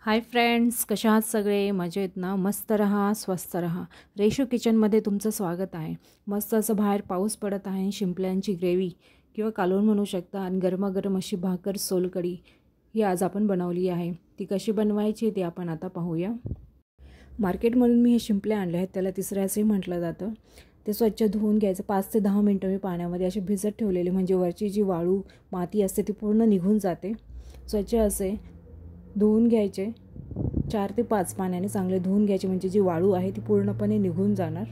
Hi friends, कशा आहात सगळे? मजेत ना? मस्त रहा, स्वस्त रहा. रेशो किचनमध्ये तुमचं स्वागत आहे. मस्त असं बाहेर पाऊस पडत आहे. शिंपल्यांची ग्रेव्ही किंवा कालवण म्हणू शकता आणि गरमागरम अशी भाकर सोलकढी ही आज आपण बनवली आहे. ती कशी बनवायची ते आपण आता पाहूया. मार्केटमधून मी हे शिंपले आणले आहेत. त्याला तिसरे असे म्हटलं जातं. ते स्वच्छ धुवून घ्यायचं. 5 ते 10 मिनटं मी पाण्यामध्ये असे भिजत ठेवलेले, म्हणजे वरची जी वाळू माती असते ती पूर्ण निघून जाते. स्वच्छ असे धुवून घ्यायचे. 4 ते 5 पाण्याने चांगले धुवून घ्यायचे, म्हणजे जी वाळू आहे ती पूर्णपणे निघून जाणार.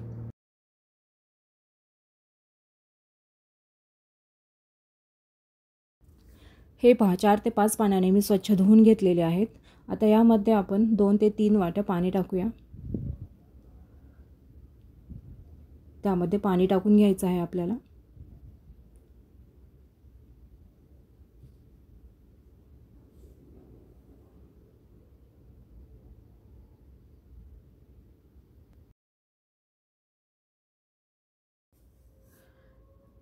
हे पहा, 4 ते 5 पाण्याने मी स्वच्छ धुवून घेतलेले आहेत. आता यामध्ये आपण 2 ते 3 वाट्या पाणी टाकूया. त्यामध्ये पाणी टाकून घ्यायचं आहे आपल्याला.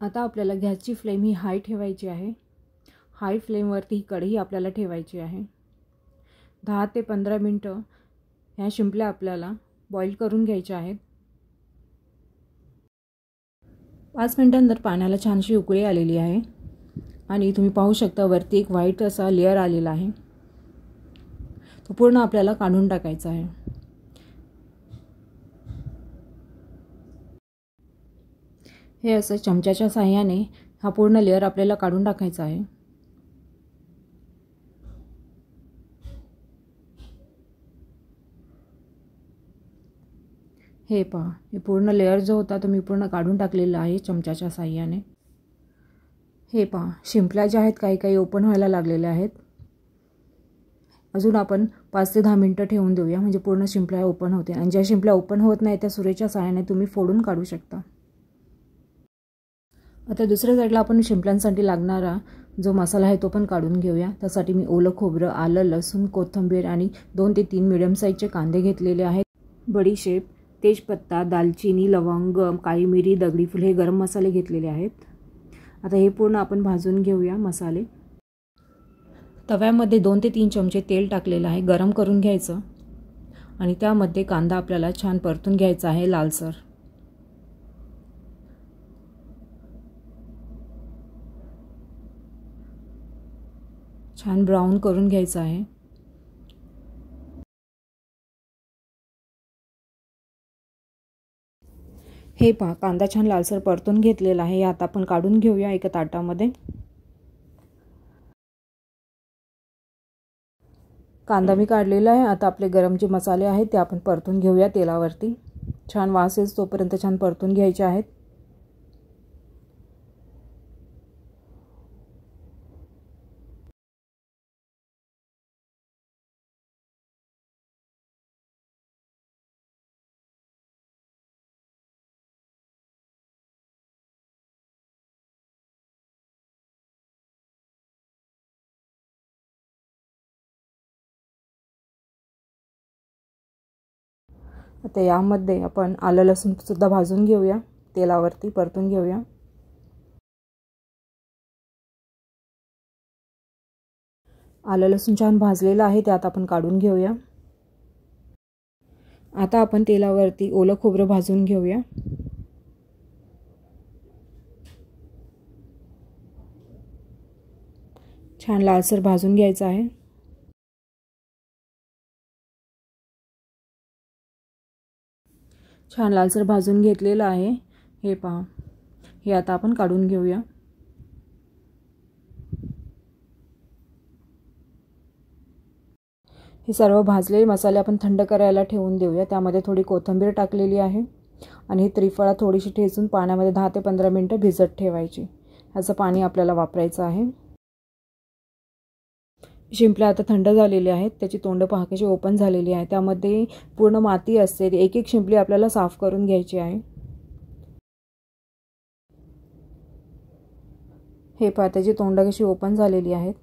आता आपल्याला गॅसची फ्लेम ही हाय ठेवायची आहे. हाय फ्लेमवरती ही कढई आपल्याला ठेवायची आहे. 10 ते 15 मिनटं ह्या शिंपल्या आपल्याला बॉईल करून घ्यायच्या आहेत. 5 मिनिटांनंतर पाण्याला छानशी उकळी आलेली आहे आणि तुम्ही पाहू शकता वरती एक व्हाईट असा लेअर आलेला आहे. तो पूर्ण आपल्याला काढून टाकायचा आहे. हे असं चमच्याच्या साहाय्याने हा पूर्ण लेअर आपल्याला काढून टाकायचा आहे. हे पहा, हे पूर्ण लेअर जो होता तो मी पूर्ण काढून टाकलेला आहे चमच्याच्या साहाय्याने. हे पहा, शिंपल्या ज्या आहेत काही काही ओपन व्हायला लागलेल्या आहेत. अजून आपण 5 ते 10 मिनटं ठेवून देऊया, म्हणजे पूर्ण शिंपल्या ओपन होते. आणि ज्या शिंपल्या ओपन होत नाही त्या सुरेच्या साहाय्याने तुम्ही फोडून काढू शकता. आता दुसऱ्या साईडला आपण शिंपल्यांसाठी लागणारा जो मसाला आहे तो पण काढून घेऊया. त्यासाठी मी ओलं खोबरं, आलं, लसूण, कोथिंबीर आणि 2 ते 3 मीडियम साईजचे कांदे घेतलेले आहेत. बडीशेप, तेजपत्ता, दालचिनी, लवंग, काळी मिरी, दगडी फूल हे गरम मसाले घेतलेले आहेत. आता हे पूर्ण आपण भाजून घेऊया मसाले. तव्यामध्ये 2 ते 3 चमचे तेल टाकलेलं आहे. गरम करून घ्यायचं आणि त्यामध्ये कांदा आपल्याला छान परतून घ्यायचा आहे लालसर. छान ब्राऊन करून घ्यायचा आहे. हे पहा, कांदा छान लालसर परतून घेतलेला आहे. आता आपण काढून घेऊया एका ताटामध्ये. कांदा मी काढलेला आहे. आता आपले गरम जे मसाले आहेत ते आपण परतून घेऊया तेलावरती. छान वास येईल तोपर्यंत छान परतून घ्यायचे आहेत. आता यामध्ये आपण आलं लसूण सुद्धा भाजून घेऊया, तेलावरती परतून घेऊया. आलं लसूण छान भाजलेलं आहे, त्यात आपण काढून घेऊया. आता आपण तेलावरती ओलं खोबरं भाजून घेऊया. छान लालसर भाजून घ्यायचं आहे. छान लालसर भाजून घेतलेलं आहे. हे पहा, हे आता आपण काढून घेऊया. हे सर्व भाजलेले मसाले आपण थंड करायला ठेवून देऊया. त्यामध्ये थोडी कोथिंबीर टाकलेली आहे आणि ही त्रिफळा थोडीशी ठेचून पाण्यामध्ये 10 ते 15 मिनटं भिजत ठेवायची. ह्याचं पाणी आपल्याला वापरायचं आहे. शिंपल्या आता थंड झालेली आहेत. त्याची तोंड पहा कशी ओपन झालेली आहे. त्यामध्ये पूर्ण माती असते. एक एक शिंपली आपल्याला साफ करून घ्यायची आहे. हे पहा, त्याची तोंड कशी ओपन झालेली आहेत.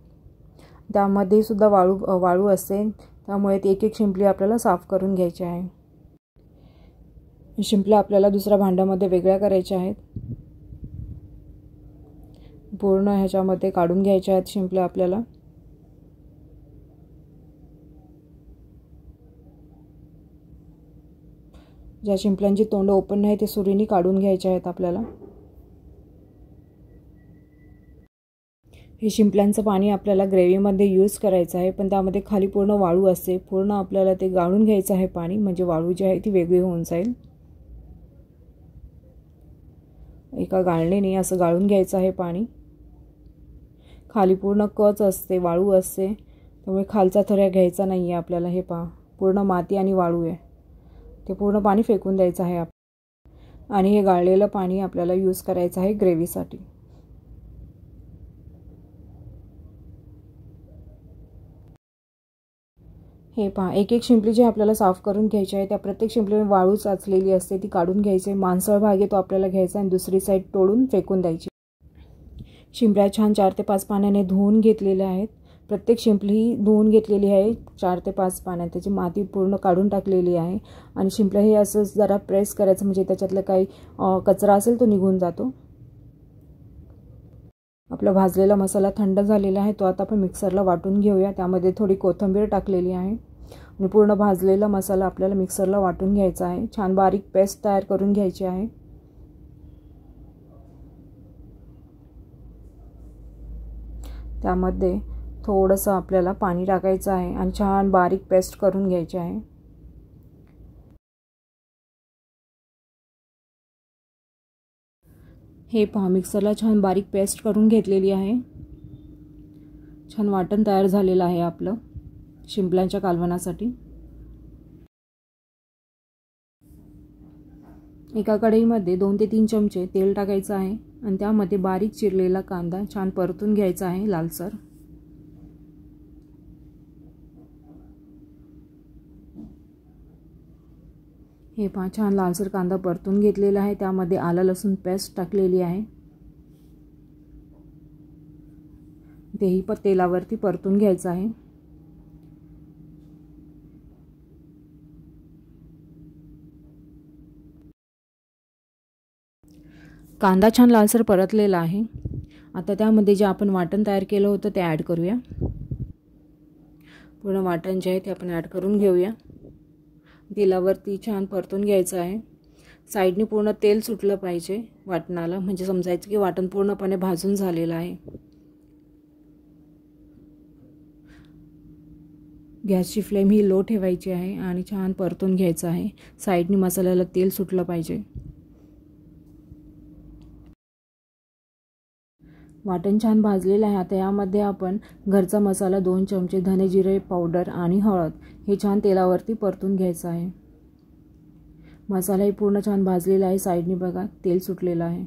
त्यामध्ये सुद्धा वाळू असते. त्यामुळे ती एक एक शिंपली आपल्याला साफ करून घ्यायची आहे. शिंपल्या आपल्याला दुसऱ्या भांड्यामध्ये वेगळ्या करायच्या आहेत. पूर्ण ह्याच्यामध्ये काढून घ्यायच्या आहेत शिंपल्या आपल्याला. ज्या शिंपल्यांची तोंड ओपन नाही ते सुरीने काढून घ्यायचे आहेत आपल्याला। हे शिंपल्यांचं पाणी आपल्याला ग्रेव्हीमध्ये यूज करायचं आहे, पण त्यामध्ये खाली पूर्ण वाळू असते। पूर्ण आपल्याला ते गाळून घ्यायचं आहे पाणी, म्हणजे वाळू जी आहे ती वेगळी होऊन जाईल। एका गाळणीने असं गाळून घ्यायचं आहे पाणी। खाली पूर्ण कच असते, वाळू असते, त्यामुळे खालचा थर घ्यायचा नाही आहे आपल्याला। हे पहा पूर्ण माती आणि वाळू आहे, ते पूर्ण पाणी फेकून द्यायचं आहे आणि हे गाळलेलं पाणी आपल्याला यूज करायचं आहे ग्रेव्हीसाठी। हे पहा एक एक शिंपली जी आपल्याला साफ करून घ्यायची आहे, त्या प्रत्येक शिंपलीवर वाळू साचलेली असते, ती काढून घ्यायची। मांसल भाग आहे तो आपल्याला घ्यायचा आणि दुसरी साईड तोडून फेकून द्यायची। शिंपल्या छान 4 ते 5 पाण्याने धुवून घेतलेल्या आहेत। प्रत्येक शिंपली धुवून घेतलेली आहे 4 ते 5 पाण्यात, त्याची माती पूर्ण काढून टाकलेली आहे। आणि शिंपल्या हे असं जरा प्रेस करायचं, म्हणजे त्याच्यातलं काही कचरा असेल तो निघून जातो। आपला भाजलेला मसाला थंड झालेला आहे, तो आता आपण मिक्सरला वाटून घेऊया। त्यामध्ये थोडी कोथिंबीर टाकलेली आहे आणि पूर्ण भाजलेला मसाला आपल्याला मिक्सरला वाटून घ्यायचा आहे। छान बारीक पेस्ट तयार करून घ्यायची आहे। त्यामध्ये थोडंसं आपल्याला पाणी टाकायचं आहे आणि छान बारीक पेस्ट करून घ्यायची आहे। हे पहा मिक्सरला छान बारीक पेस्ट करून घेतलेली आहे। छान वाटण तयार झालेलं आहे आपलं शिंपल्यांच्या कालवणासाठी। एका कढईमध्ये 2 ते 3 चमचे तेल टाकायचं आहे आणि त्यामध्ये बारीक चिरलेला कांदा छान परतून घ्यायचा आहे लालसर। हे पहा छान लालसर कांदा परतून घेतलेला आहे। त्यामध्ये आलं लसूण पेस्ट टाकलेली आहे, तेही तेलावरती परतून घ्यायचं आहे। कांदा छान लालसर परतलेला आहे। आता त्यामध्ये जे आपण वाटण तयार केलं होतं ते ॲड करूया। पूर्ण वाटण जे आहे ते आपण ॲड करून घेऊया। तेलावरती छान परतून घ्यायचं आहे। साईडने पूर्ण तेल सुटलं पाहिजे वाटणाला, म्हणजे समजायचं की वाटण पूर्णपणे भाजून झालेलं आहे। गॅसची फ्लेम ही लो ठेवायची आहे आणि छान परतून घ्यायचं आहे। साईडने मसाल्याला तेल सुटलं पाहिजे। वाटण छान भाजलेलं आहे। आता यामध्ये आपण घरचा मसाला 2 चमचे, धने जिरे पावडर आणि हळद हे छान तेलावरती परतून घ्यायचं आहे। मसालाही पूर्ण छान भाजलेला आहे, साईडने बघा तेल सुटलेलं आहे।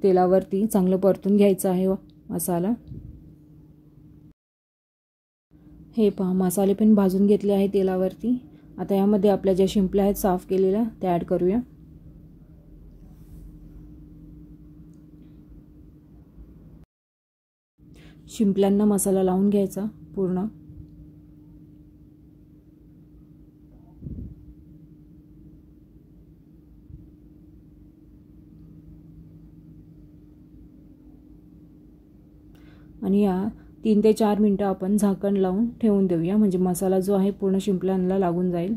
तेलावरती चांगलं परतून घ्यायचं आहे मसाला। हे पहा मसाले पण भाजून घेतले आहे तेलावरती। आता यामध्ये आपल्या ज्या शिंपल्या आहेत साफ केलेल्या त्या ॲड करूया। शिंपल्यांना मसाला लावून घ्यायचा पूर्ण। आणि या 3 ते 4 मिनिटं आपण झाकण लावून ठेवून देऊया, म्हणजे मसाला जो आहे पूर्ण शिंपल्यांना लागून जाईल।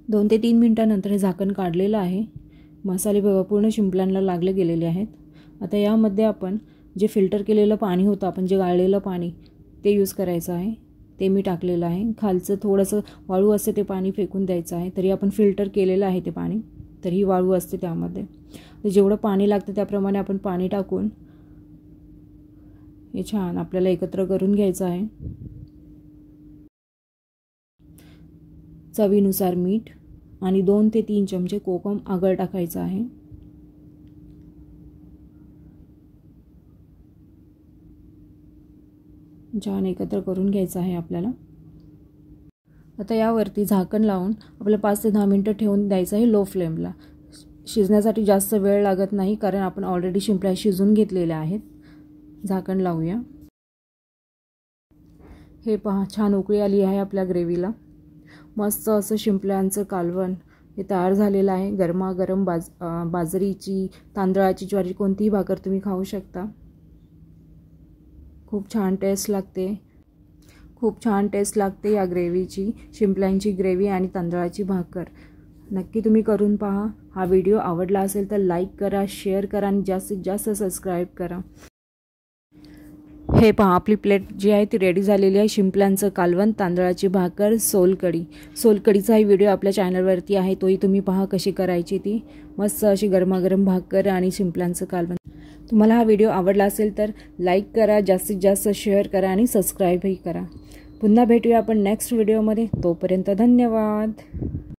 2 ते 3 मिनिटांनंतर हे झाकण काढलेलं आहे। मसाले बघा पूर्ण शिंपल्यांना लागले गेलेले आहेत। आता यामध्ये आपण जे फिल्टर केलेलं पाणी होतं, आपण जे गाळलेलं पाणी ते यूज करायचं आहे, ते मी टाकलेलं आहे। खालचं थोडंसं वाळू असते ते पाणी फेकून द्यायचं आहे। तरी आपण फिल्टर केलेलं आहे ते पाणी, तरी वाळू असते त्यामध्ये। तर जेवढं पाणी लागतं त्याप्रमाणे आपण पाणी टाकून हे छान आपल्याला एकत्र करून घ्यायचं आहे। चवीनुसार मीठ आणि 2 ते 3 चमचे कोकम आगळ टाकायचं आहे। छान एकत्र करून घ्यायचं आहे आपल्याला। आता यावरती झाकण लावून आपल्याला 5 ते 10 मिनिटं ठेवून द्यायचं आहे लो फ्लेमला। शिजण्यासाठी जास्त वेळ लागत नाही, कारण आपण ऑलरेडी शिंपल्या शिजून घेतलेल्या आहेत। झाकण लावूया। हे पहा छान उकळी आली आहे आपल्या ग्रेव्हीला। मस्त असं शिंपल्यांचं कालवण हे तयार झालेलं आहे। गरमागरम बाजरीची, तांदळाची, ज्वारी कोणतीही भाकर तुम्ही खाऊ शकता। खूप छान टेस्ट लागते. खूप छान टेस्ट लागते या ग्रेव्हीची, शिंपल्यांची ग्रेव्ही आणि तांदळाची भाकर. नक्की तुम्ही करून पहा. हा व्हिडिओ आवडला असेल तर लाईक करा, शेअर करा आणि जास्तीत जास्त सबस्क्राईब करा. हे पहा, आपली प्लेट जी आहे ती रेडी झालेली आहे. शिंपल्यांचं कालवण, तांदळाची भाकर, सोलकढी. सोलकढीचाही व्हिडिओ आपल्या चॅनलवरती आहे, तोही तुम्ही पहा कशी करायची ती. मस्त अशी गरमागरम भाकर आणि शिंपल्यांचं कालवण. तुम्हाला हा व्हिडिओ आवडला असेल तर लाईक करा, जास्तीत जास्त शेअर करा आणि सबस्क्राईबही करा. पुन्हा भेटूया आपण नेक्स्ट व्हिडिओमध्ये. तोपर्यंत धन्यवाद.